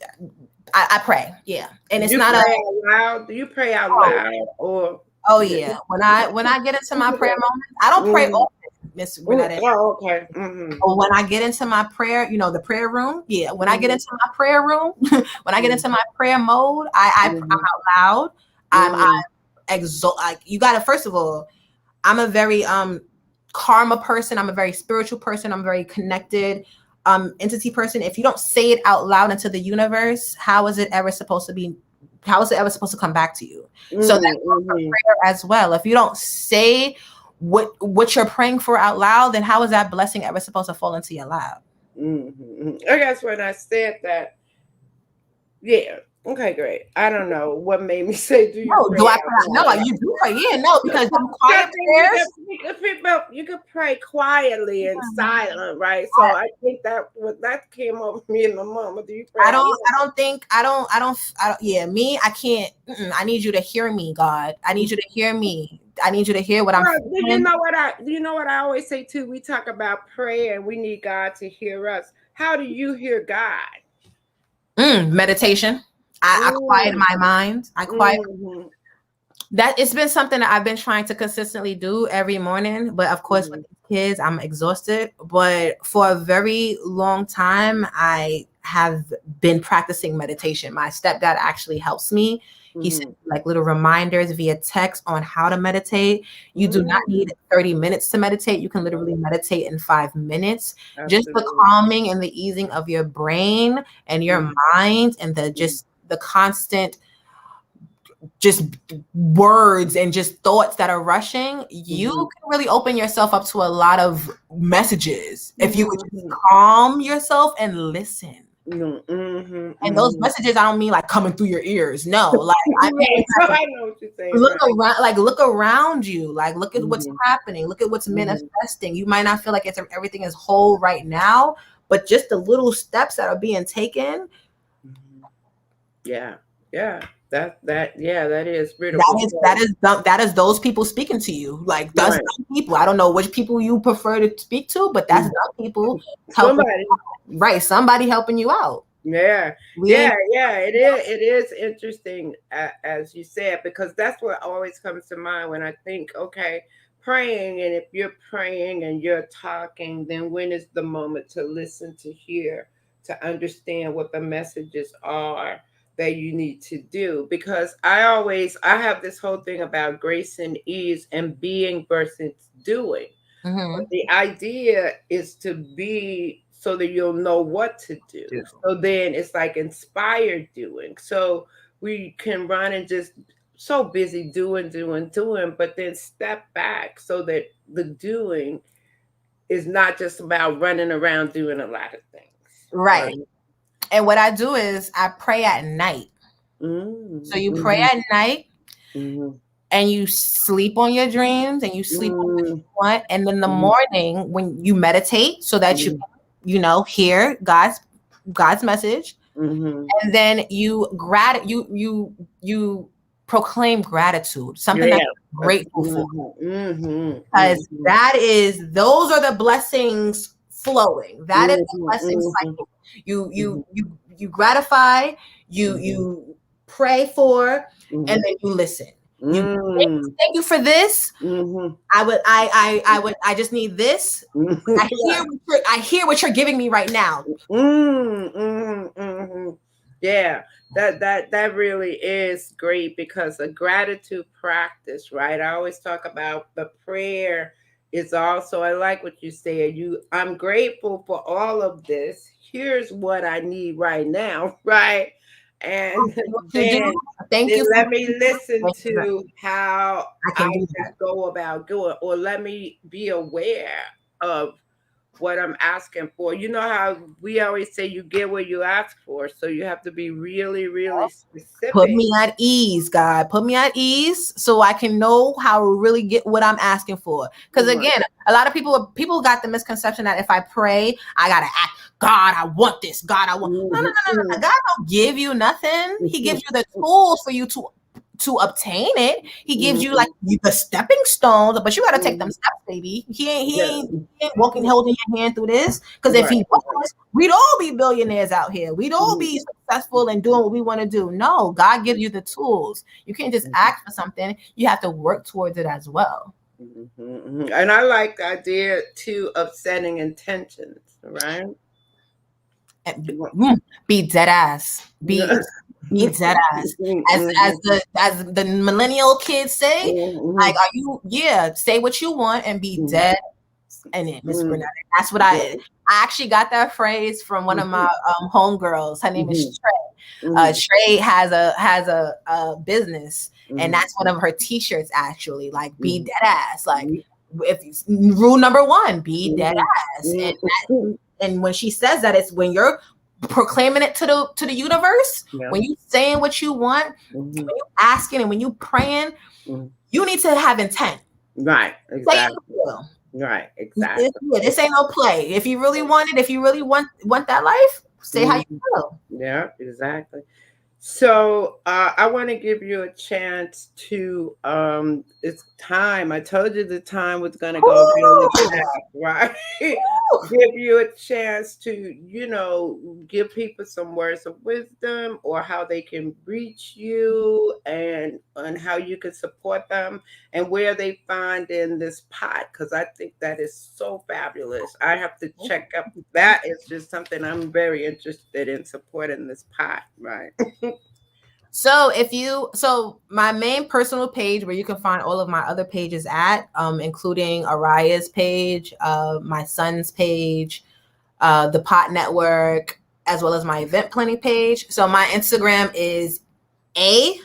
Speaker 2: I pray, yeah, and it's
Speaker 1: You
Speaker 2: not a
Speaker 1: pray out loud? Do you pray out
Speaker 2: oh,
Speaker 1: loud or
Speaker 2: oh
Speaker 1: yeah.
Speaker 2: yeah. When I get into my prayer moment, I don't pray
Speaker 1: Mm-hmm.
Speaker 2: often, Miss Renata.
Speaker 1: Oh, okay. Mm-hmm.
Speaker 2: But when I get into my prayer, the prayer room, yeah. When I get
Speaker 1: Mm-hmm.
Speaker 2: into my prayer room, when I get into my prayer mode, I'm
Speaker 1: Mm-hmm.
Speaker 2: out loud. I'm
Speaker 1: Mm-hmm.
Speaker 2: exalt. Like you got to first of all, I'm a very karma person. I'm a very spiritual person. I'm a very connected entity person. If you don't say it out loud into the universe, how is it ever supposed to be? How is it ever supposed to come back to you? So that goes for
Speaker 1: Mm-hmm.
Speaker 2: prayer as well. If you don't say what you're praying for out loud, then how is that blessing ever supposed to fall into your lap?
Speaker 1: Mm-hmm. I guess when I said that, yeah. Okay, great. I don't know what made me say, "Do you
Speaker 2: No, do
Speaker 1: pray
Speaker 2: I
Speaker 1: out
Speaker 2: pray? No,
Speaker 1: loud?"
Speaker 2: you do pray. Yeah, no, because them
Speaker 1: Because
Speaker 2: quiet
Speaker 1: then
Speaker 2: prayers.
Speaker 1: you could pray quietly and silent, right? So I think that what that came over me in the moment. Do you pray out loud?
Speaker 2: I don't think yeah, me, I can't. I need you to hear me, God. I need you to hear me. I need you to hear what I'm
Speaker 1: Well, do you
Speaker 2: feeling.
Speaker 1: know what I? Do you know what I always say too? We talk about prayer and we need God to hear us. How do you hear God?
Speaker 2: Meditation. I quiet
Speaker 1: Mm,
Speaker 2: my mind. I quiet
Speaker 1: mm-hmm,
Speaker 2: that. It's been something that I've been trying to consistently do every morning, but of course with
Speaker 1: mm-hmm,
Speaker 2: the kids I'm exhausted. But for a very long time I have been practicing meditation. My stepdad actually helps me. He
Speaker 1: mm-hmm,
Speaker 2: sends like little reminders via text on how to meditate. You do not
Speaker 1: mm-hmm.
Speaker 2: need 30 minutes to meditate. You can literally meditate in 5 minutes. Just the
Speaker 1: Absolutely.
Speaker 2: calming and the easing of your brain and your
Speaker 1: Mm-hmm,
Speaker 2: mind and the
Speaker 1: mm-hmm,
Speaker 2: just the constant just words and just thoughts that are rushing, you
Speaker 1: mm-hmm,
Speaker 2: can really open yourself up to a lot of messages if you could just
Speaker 1: mm-hmm,
Speaker 2: calm yourself and listen.
Speaker 1: mm-hmm,
Speaker 2: And those
Speaker 1: mm-hmm.
Speaker 2: messages, I don't mean like coming through your ears. No, like I
Speaker 1: Right.
Speaker 2: mean
Speaker 1: So
Speaker 2: like
Speaker 1: I know what you're saying,
Speaker 2: look
Speaker 1: right?
Speaker 2: around, like look around you, like look at what's
Speaker 1: Mm-hmm,
Speaker 2: happening, look at what's
Speaker 1: mm-hmm,
Speaker 2: manifesting. You might not feel like everything is whole right now, but just the little steps that are being taken.
Speaker 1: mm-hmm. Yeah, yeah. Yeah, that is
Speaker 2: That
Speaker 1: beautiful.
Speaker 2: is
Speaker 1: So,
Speaker 2: that is those people speaking to you. Like that's
Speaker 1: right.
Speaker 2: dumb people. I don't know which people you prefer to speak to, but that's
Speaker 1: Mm.
Speaker 2: dumb people helping.
Speaker 1: Somebody.
Speaker 2: Right, somebody helping you out.
Speaker 1: Yeah,
Speaker 2: We
Speaker 1: yeah,
Speaker 2: ain't.
Speaker 1: yeah. It is interesting, as you said, because that's what always comes to mind when I think, okay, praying, and if you're praying and you're talking, then when is the moment to listen, to hear, to understand what the messages are that you need to do? Because I have this whole thing about grace and ease and being versus doing.
Speaker 2: Mm-hmm.
Speaker 1: The idea is to be so that you'll know what to do. So then it's like inspired doing. So we can run and just so busy doing, doing, doing, but then step back so that the doing is not just about running around doing a lot of things.
Speaker 2: Right.
Speaker 1: Right.
Speaker 2: And what I do is I pray at night. So
Speaker 1: Mm,
Speaker 2: you pray
Speaker 1: mm-hmm,
Speaker 2: at night
Speaker 1: mm-hmm,
Speaker 2: and you sleep on your dreams and you sleep on what you want. And then the
Speaker 1: mm-hmm,
Speaker 2: morning when you meditate so that you
Speaker 1: mm-hmm,
Speaker 2: can, hear God's message.
Speaker 1: mm-hmm.
Speaker 2: And then you proclaim gratitude, something that
Speaker 1: Yeah.
Speaker 2: you're grateful for,
Speaker 1: Mm-hmm, mm-hmm,
Speaker 2: because
Speaker 1: mm-hmm,
Speaker 2: those are the blessings flowing. That is the
Speaker 1: mm-hmm,
Speaker 2: blessing
Speaker 1: mm-hmm,
Speaker 2: cycle. You
Speaker 1: mm-hmm,
Speaker 2: you you gratify,
Speaker 1: mm-hmm.
Speaker 2: you pray for,
Speaker 1: Mm-hmm.
Speaker 2: and then you listen. You
Speaker 1: Mm.
Speaker 2: thank you for this.
Speaker 1: Mm-hmm.
Speaker 2: I just need this. I hear what you're giving me right now.
Speaker 1: Yeah, that really is great because a gratitude practice, right? I always talk about the prayer is also, I like what you said. I'm grateful for all of this. Here's what I need right now, right? And
Speaker 2: What you do,
Speaker 1: then
Speaker 2: thank
Speaker 1: then
Speaker 2: you for
Speaker 1: let me listen
Speaker 2: thank you.
Speaker 1: to how
Speaker 2: I
Speaker 1: I
Speaker 2: can do
Speaker 1: can
Speaker 2: that.
Speaker 1: go about doing, or let me be aware of what I'm asking for. You know how we always say you get what you ask for, so you have to be really, really
Speaker 2: Put
Speaker 1: specific.
Speaker 2: me at ease, God. Put me at ease so I can know how to really get what I'm asking for. Because
Speaker 1: Right.
Speaker 2: again, a lot of people got the misconception that if I pray, I gotta act. God, I want this. God, I want. No, no, no, no, no. God don't give you nothing. He gives you the tools for you to obtain it. He gives you like the stepping stones, but you got to take them steps, baby. He ain't walking holding your hand through this. Because if
Speaker 1: Right.
Speaker 2: he was, we'd all be billionaires out here. We'd all be successful and doing what we want to do. No, God gives you the tools. You can't just ask for something. You have to work towards it as well.
Speaker 1: And I like the idea too of setting intentions, right?
Speaker 2: Be dead ass. Be dead ass. As the millennial kids say, like, are you? Yeah, say what you want and be dead in it, Miss Burnett. That's what I actually got that phrase from one of my homegirls. Her name is Trey. Trey has a business, and that's one of her T-shirts. Actually, like, be dead ass. Like, if rule number one, be dead ass. And when she says that, it's when you're proclaiming it to the universe, when you saying what you want, when you asking and when you praying, you need to have intent.
Speaker 1: Right, exactly. Right, exactly.
Speaker 2: This ain't no play. If you really want it, if you really want that life, say how you feel.
Speaker 1: Yeah, exactly. So I want to give you a chance to it's time. I told you the time was gonna go really fast, right? Give you a chance to, give people some words of wisdom or how they can reach you and how you can support them and where they find in this pot, because I think that is so fabulous. I have to check up. That is just something I'm very interested in supporting this pot, right?
Speaker 2: So my main personal page where you can find all of my other pages at, including Araya's page, my son's page, the Pot Network, as well as my event planning page. So my Instagram is _Kai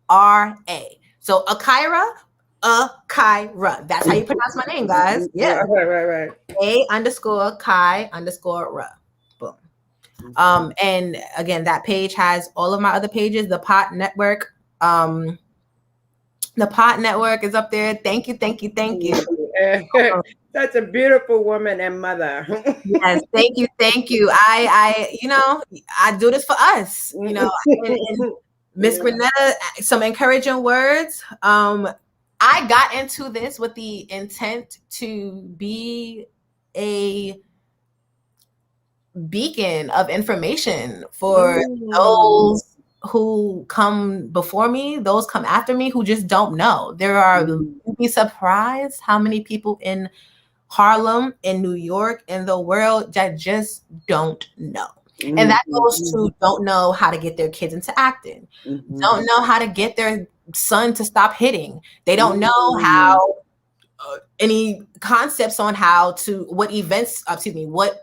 Speaker 2: _RA. So Akira. That's how you pronounce my name, guys. Yeah.
Speaker 1: Right.
Speaker 2: Kai_Ra. Boom. And again, that page has all of my other pages. The Pot Network. The Pot Network is up there. Thank you.
Speaker 1: That's a beautiful woman and mother.
Speaker 2: Yes, thank you. I do this for us. And Miss Grenetta, some encouraging words. I got into this with the intent to be a beacon of information for those who come before me, those come after me who just don't know. You'd be surprised how many people in Harlem, in New York, in the world that just don't know. And that goes to don't know how to get their kids into acting, don't know how to get their son to stop hitting. They don't know how any concepts on what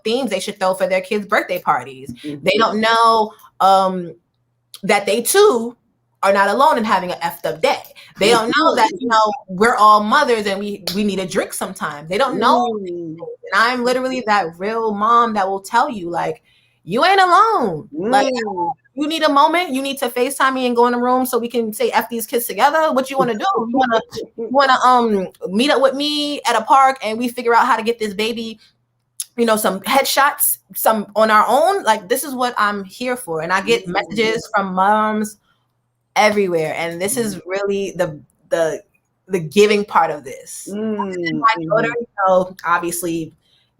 Speaker 2: themes they should throw for their kids' birthday parties. They don't know that they too are not alone in having an effed up day. They don't know that, we're all mothers and we need a drink sometimes. They don't know. And I'm literally that real mom that will tell you, like, you ain't alone. Like, you need a moment. You need to FaceTime me and go in the room so we can say F these kids together. What you want to do? You want to meet up with me at a park and we figure out how to get this baby, some headshots, some on our own. Like, this is what I'm here for. And I get messages from moms everywhere. And this is really the giving part of this. My daughter, obviously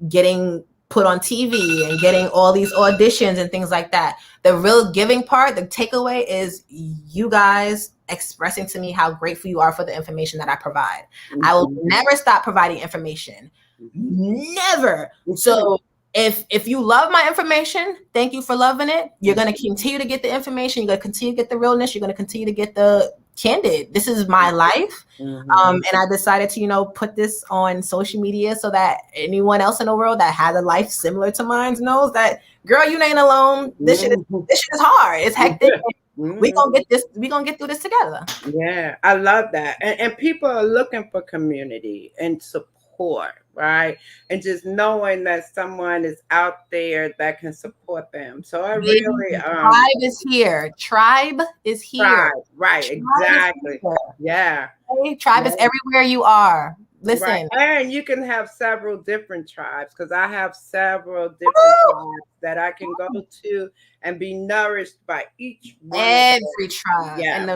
Speaker 2: getting put on TV and getting all these auditions and things like that. The real giving part, the takeaway is you guys expressing to me how grateful you are for the information that I provide.
Speaker 1: Mm-hmm.
Speaker 2: I will never stop providing information. Never. So if you love my information, thank you for loving it. You're going to continue to get the information. You're going to continue to get the realness. You're going to continue to get the candid. This is my life. And I decided to, put this on social media so that anyone else in the world that has a life similar to mine knows that, girl, you ain't alone. This shit is hard. It's hectic. We're gonna get this. We're gonna get through this together.
Speaker 1: Yeah, I love that. And people are looking for community and support, right? And just knowing that someone is out there that can support them. So I really
Speaker 2: tribe is here. Tribe is here.
Speaker 1: Right,
Speaker 2: Tribe
Speaker 1: exactly. Yeah.
Speaker 2: Okay? Tribe is everywhere you are. Listen.
Speaker 1: Right. And you can have several different tribes, because I have several different tribes that I can go to and be nourished by each one.
Speaker 2: Every tribe.
Speaker 1: Yeah.
Speaker 2: And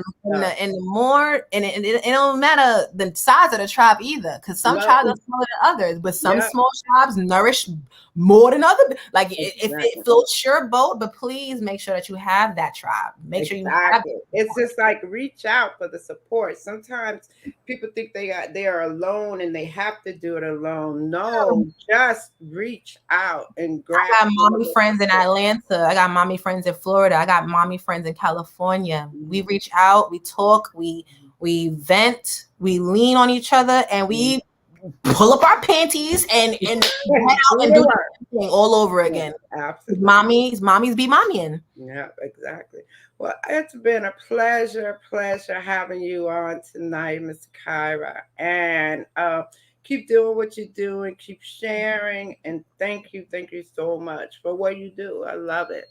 Speaker 2: the more, and it don't matter the size of the tribe either, because some tribes are smaller than others, but some small tribes nourish more than others. Like if it floats your boat, but please make sure that you have that tribe. Make sure you have it.
Speaker 1: It's just like reach out for the support. Sometimes people think they are alone and they have to do it alone. No, just reach out and grab.
Speaker 2: I got mommy friends in Atlanta. I got mommy friends in Florida. I got mommy friends in California. We reach out, we talk, we vent, we lean on each other, and we pull up our panties and head out and do everything all over again.
Speaker 1: Absolutely.
Speaker 2: Mommies be mommying.
Speaker 1: Yeah, exactly. Well, it's been a pleasure having you on tonight, Ms. Kyra. And keep doing what you're doing, keep sharing, and thank you so much for what you do. I love it.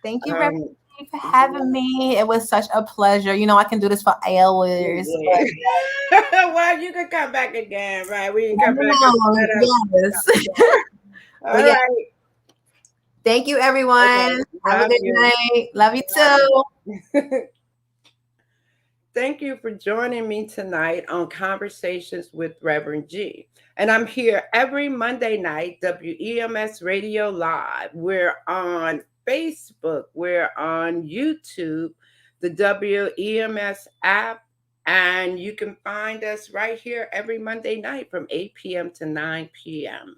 Speaker 2: Thank you, Reverend, for having me. It was such a pleasure. I can do this for hours.
Speaker 1: Yeah. Well, you can come back again, right? We can come back.
Speaker 2: Yes.
Speaker 1: All right.
Speaker 2: Thank you, everyone.
Speaker 1: Okay.
Speaker 2: Have a good night. Love you too.
Speaker 1: Thank you for joining me tonight on Conversations with Reverend G. And I'm here every Monday night, WEMS Radio Live. We're on Facebook. We're on YouTube, the WEMS app. And you can find us right here every Monday night from 8 p.m. to 9 p.m.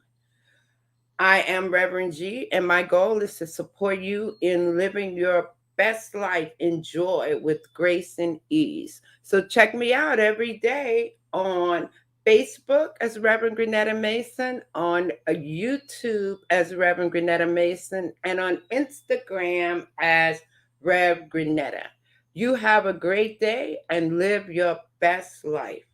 Speaker 1: I am Reverend G, and my goal is to support you in living your best life in joy with grace and ease. So check me out every day on Facebook as Reverend Grenetta Mason, on YouTube as Reverend Grenetta Mason, and on Instagram as Rev Grenetta. You have a great day and live your best life.